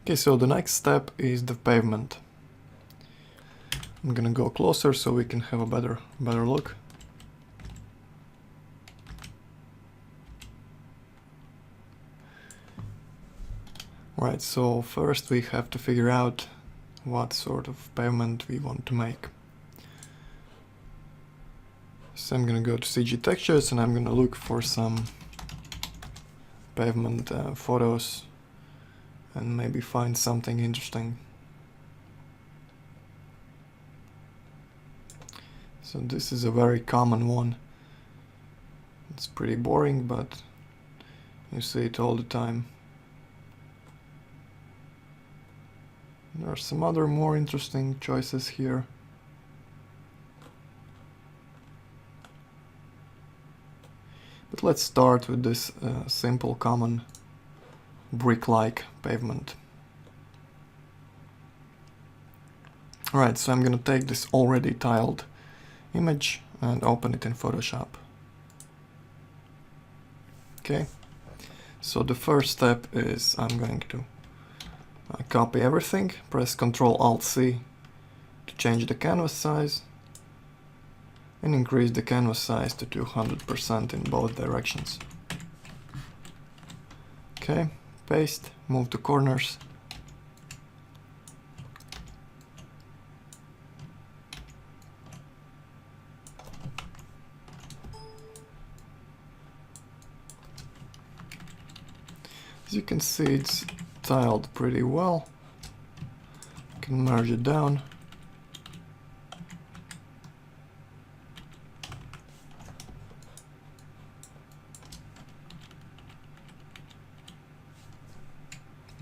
Okay, so the next step is the pavement. I'm gonna go closer so we can have a better look. Right, so first we have to figure out what sort of pavement we want to make. So I'm gonna go to CG textures and I'm gonna look for some pavement photos and maybe find something interesting. So this is a very common one. It's pretty boring, but you see it all the time. There are some other more interesting choices here. But let's start with this simple, common brick-like pavement. Alright, so I'm gonna take this already tiled image and open it in Photoshop. Okay, so the first step is I'm going to copy everything, press Ctrl-Alt-C to change the canvas size and increase the canvas size to 200% in both directions. Okay, paste, move to corners. As you can see, it's tiled pretty well. You can merge it down.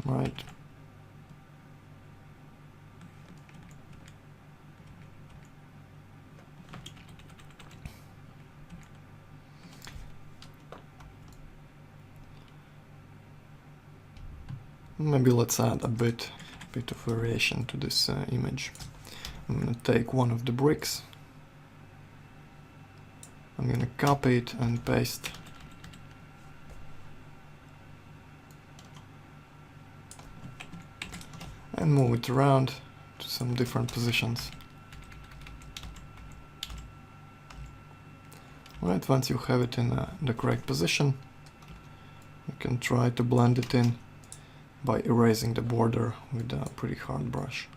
Right. Maybe let's add a bit of variation to this image. I'm gonna take one of the bricks. I'm gonna copy it and paste. And move it around to some different positions. Right, once you have it in the correct position, you can try to blend it in by erasing the border with a pretty hard brush.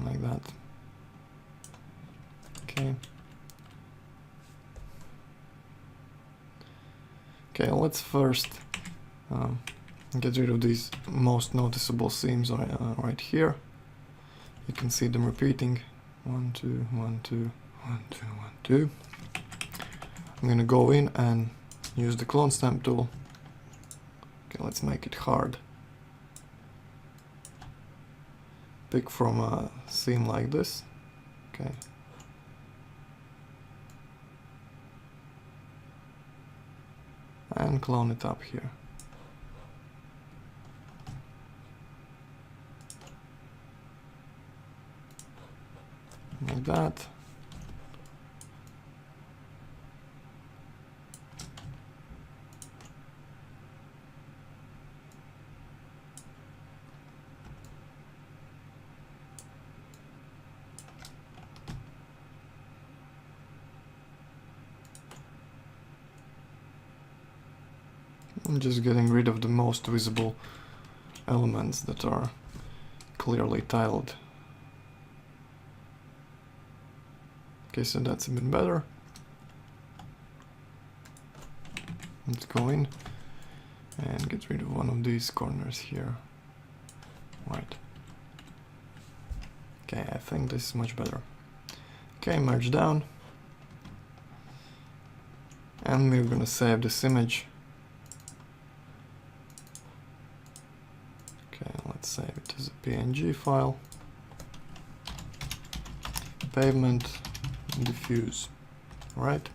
Like that. Okay. Okay, let's first get rid of these most noticeable seams right here. You can see them repeating. 1, 2, 1, 2, 1, 2, 1, 2. I'm gonna go in and use the clone stamp tool. Okay, let's make it hard. Pick from a seam like this. Okay. And clone it up here. Like that. I'm just getting rid of the most visible elements that are clearly tiled. Okay, so that's a bit better. Let's go in and get rid of one of these corners here. Right. Okay, I think this is much better. Okay, merge down. And we're gonna save this image. Okay, let's save it as a PNG file. Pavement. Diffuse, right?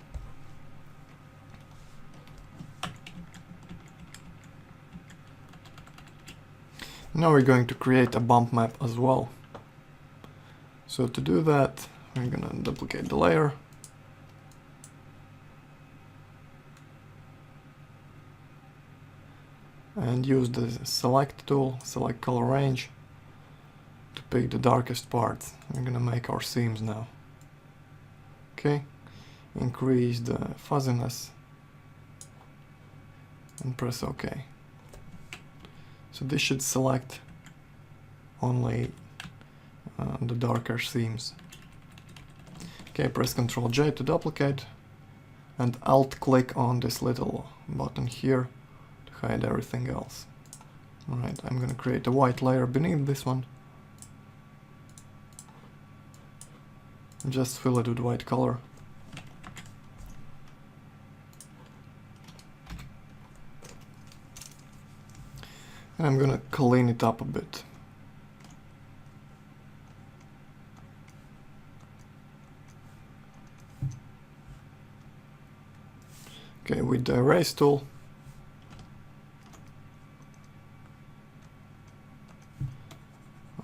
Now we're going to create a bump map as well. So to do that, I'm gonna duplicate the layer. And use the select tool, select color range, to pick the darkest parts. We're gonna make our seams now. Okay, increase the fuzziness and press OK. So this should select only the darker seams. Okay, press Ctrl J to duplicate and Alt click on this little button here to hide everything else. Alright, I'm gonna create a white layer beneath this one. Just fill it with white color. And I'm gonna clean it up a bit. Okay, with the erase tool,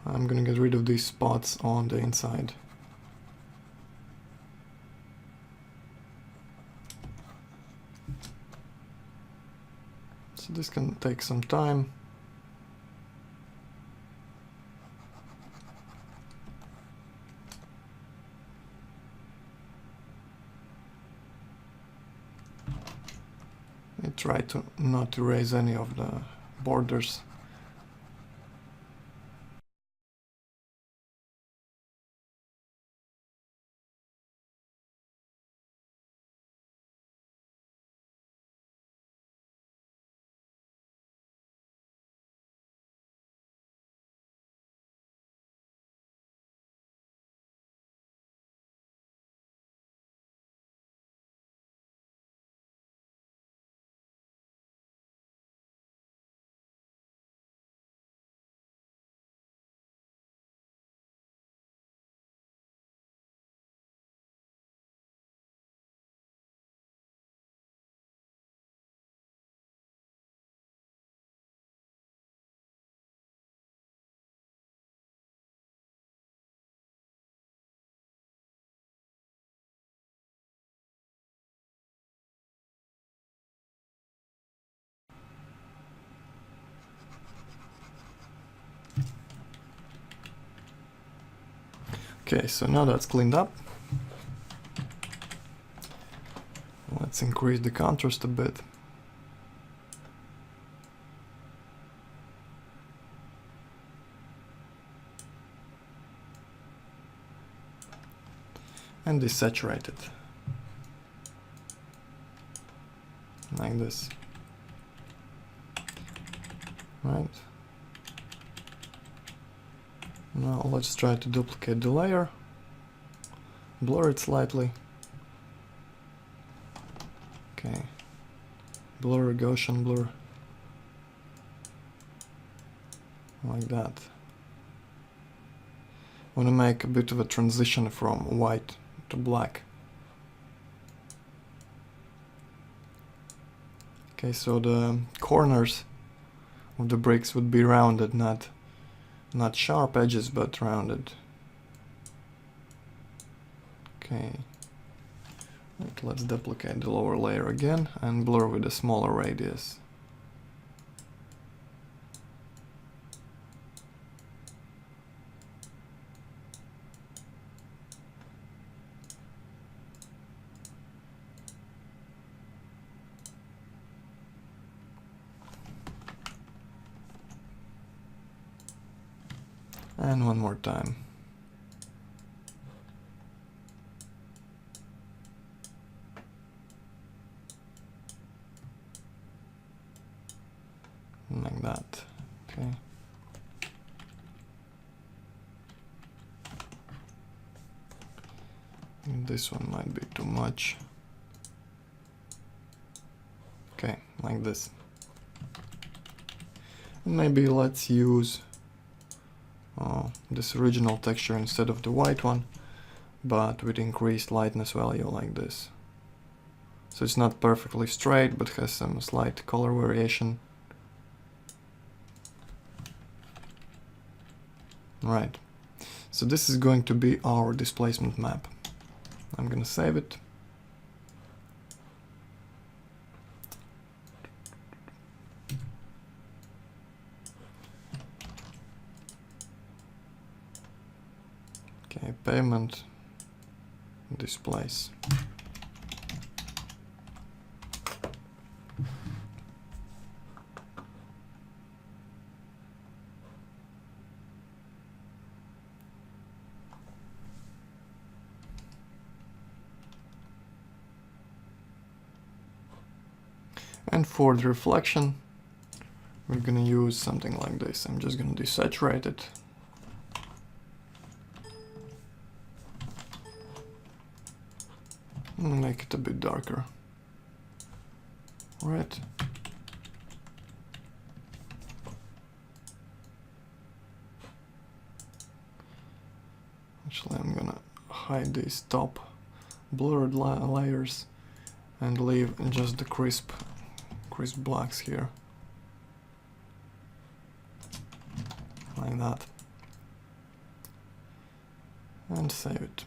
I'm gonna get rid of these spots on the inside. So this can take some time. I try to not erase any of the borders. Okay, so now that's cleaned up. Let's increase the contrast a bit. And desaturate it. Like this. Right. Now let's try to duplicate the layer. Blur it slightly. Okay. Blur, Gaussian blur. Like that. I want to make a bit of a transition from white to black. Okay, so the corners of the bricks would be rounded, not sharp edges, but rounded. Okay. Right, let's duplicate the lower layer again and blur with a smaller radius. And one more time. Like that. Okay. This one might be too much. Okay, like this. And maybe let's use this original texture instead of the white one, but with increased lightness value like this. So it's not perfectly straight, but has some slight color variation. Right. So this is going to be our displacement map. I'm gonna save it. Okay, pavement, displace. And for the reflection, we're gonna use something like this. I'm just gonna desaturate it. And make it a bit darker. All right. Actually, I'm gonna hide these top blurred layers and leave just the crisp blacks here. Like that. And save it.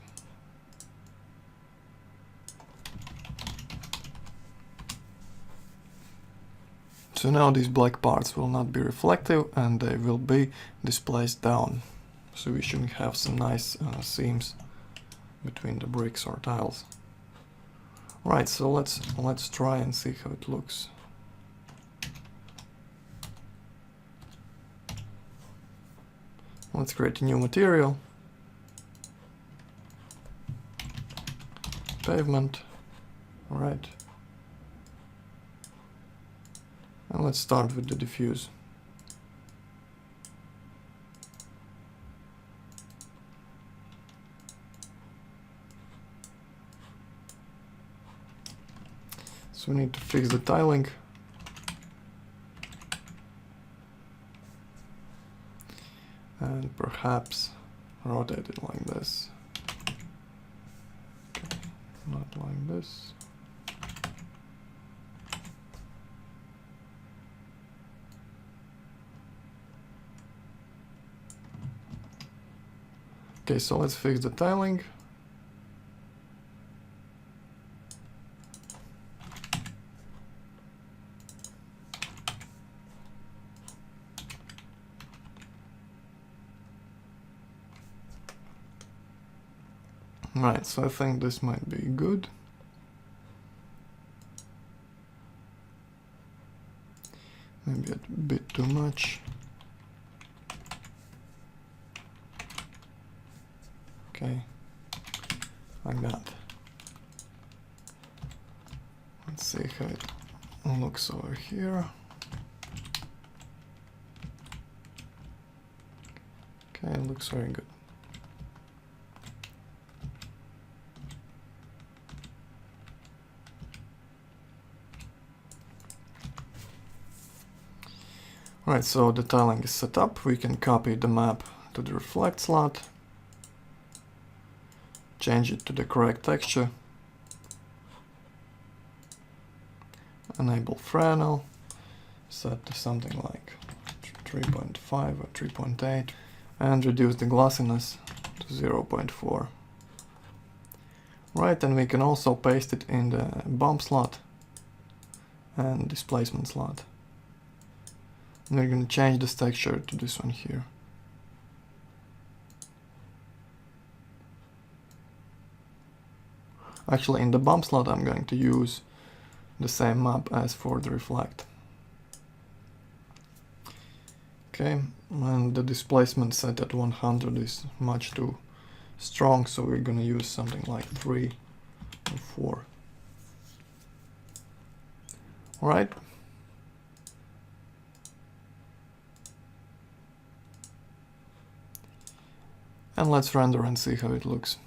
So now these black parts will not be reflective and they will be displaced down. So we should have some nice seams between the bricks or tiles. Right, so let's try and see how it looks. Let's create a new material. Pavement. All right. And let's start with the diffuse. So we need to fix the tiling. And perhaps rotate it like this. Okay, not like this. Okay, so let's fix the tiling. Right, so I think this might be good. Maybe a bit too much. Okay, like that. Let's see how it looks over here. Okay, it looks very good. Right, so the tiling is set up. We can copy the map to the reflect slot, change it to the correct texture, enable Fresnel, set to something like 3.5 or 3.8, and reduce the glossiness to 0.4. Right, and we can also paste it in the bump slot and displacement slot. And we're going to change this texture to this one here. Actually, in the bump slot, I'm going to use the same map as for the reflect. Okay, and the displacement set at 100 is much too strong, so we're going to use something like 3 or 4. All right. And let's render and see how it looks.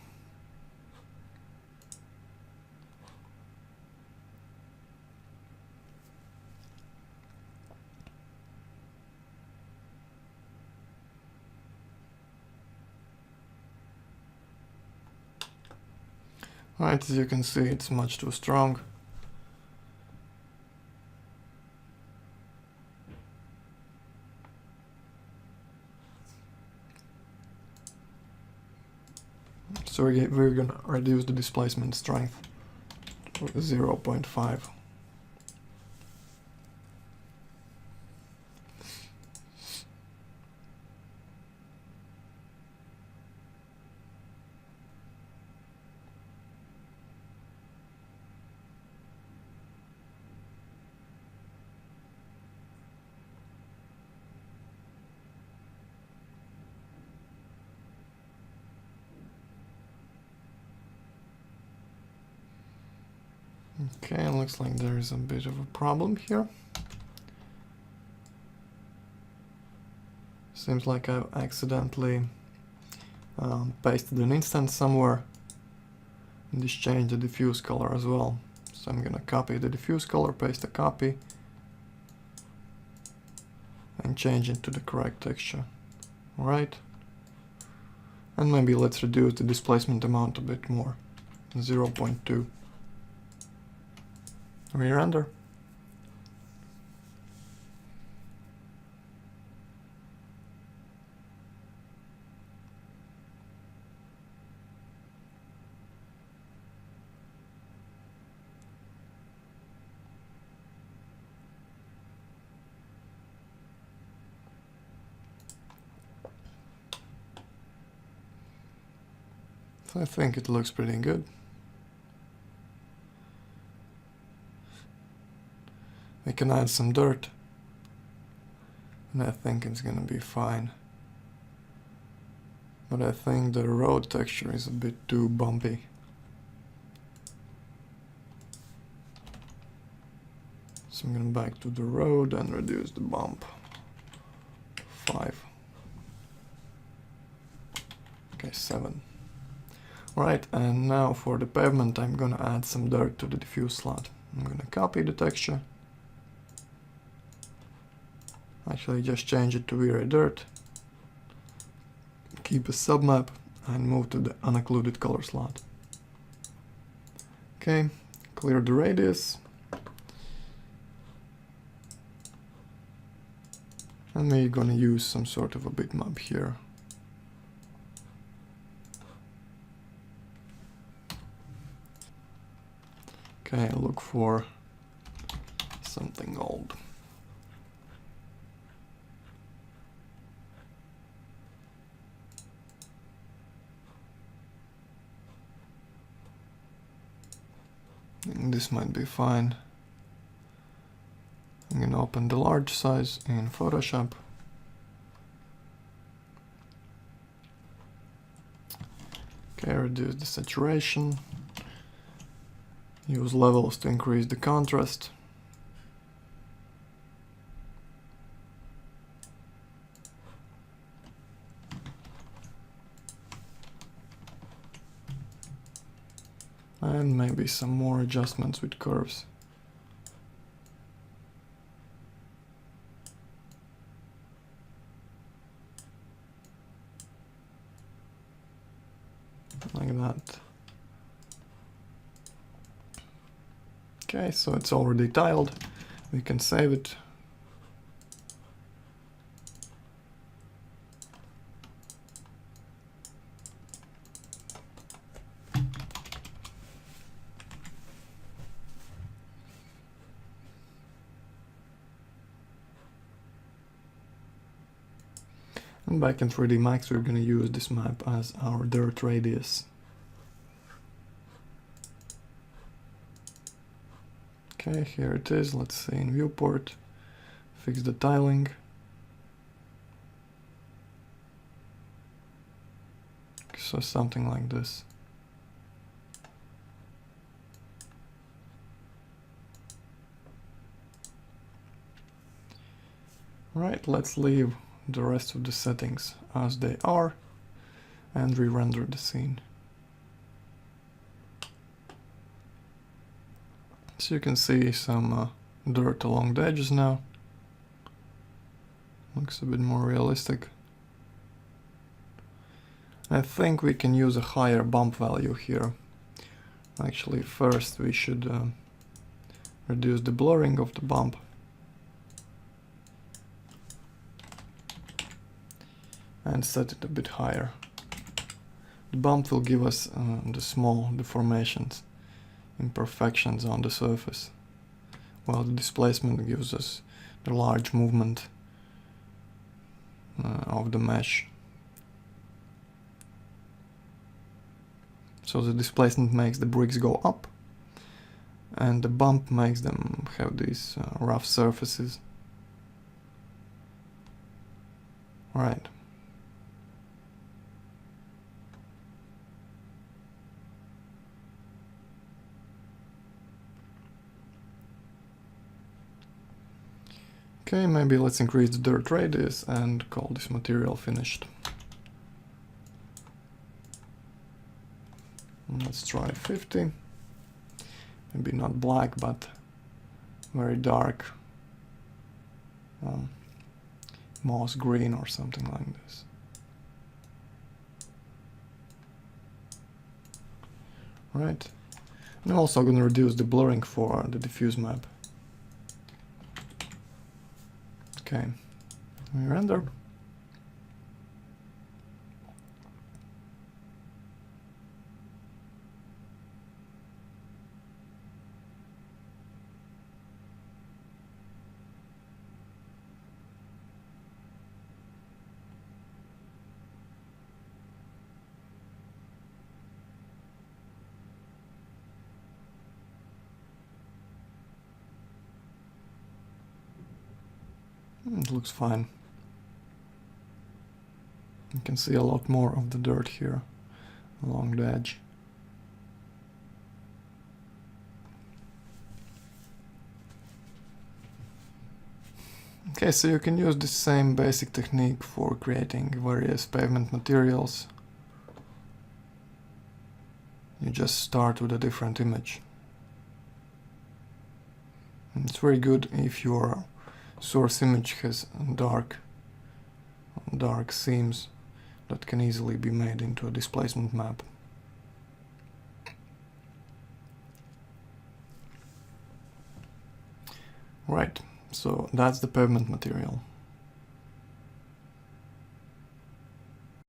Right, as you can see, it's much too strong. So we're gonna reduce the displacement strength to 0.5. Okay, looks like there is a bit of a problem here. Seems like I accidentally pasted an instance somewhere, and this changed the diffuse color as well. So I'm gonna copy the diffuse color, paste a copy, and change it to the correct texture. Alright. And maybe let's reduce the displacement amount a bit more, 0.2. Re-render. So I think it looks pretty good. We can add some dirt, and I think it's gonna be fine. But I think the road texture is a bit too bumpy. So I'm gonna back to the road and reduce the bump. 5. Okay, 7. Right, and now for the pavement I'm gonna add some dirt to the diffuse slot. I'm gonna copy the texture. Actually just change it to V-Ray dirt. Keep a submap and move to the unoccluded color slot. Okay, clear the radius. And we're gonna use some sort of a bitmap here. Okay, look for something old. And this might be fine. I'm gonna open the large size in Photoshop. Okay, reduce the saturation. Use levels to increase the contrast. And maybe some more adjustments with curves. Like that. Okay, so it's already tiled. We can save it. And back in 3D Max, we're going to use this map as our dirt radius. Okay, here it is. Let's see in viewport. Fix the tiling. So something like this. Right, let's leave the rest of the settings as they are and re-render the scene. So you can see some dirt along the edges now. Looks a bit more realistic. I think we can use a higher bump value here. Actually, first we should reduce the blurring of the bump. And set it a bit higher. The bump will give us the small deformations, imperfections on the surface, while the displacement gives us the large movement of the mesh. So the displacement makes the bricks go up, and the bump makes them have these rough surfaces. Right. Okay, maybe let's increase the dirt radius and call this material finished. Let's try 50. Maybe not black, but very dark. Moss green or something like this. Right. And I'm also going to reduce the blurring for the diffuse map. Okay, we render. It looks fine. You can see a lot more of the dirt here along the edge. Okay, so you can use the same basic technique for creating various pavement materials. You just start with a different image. And it's very good if your source image has dark seams that can easily be made into a displacement map. Right, so that's the pavement material.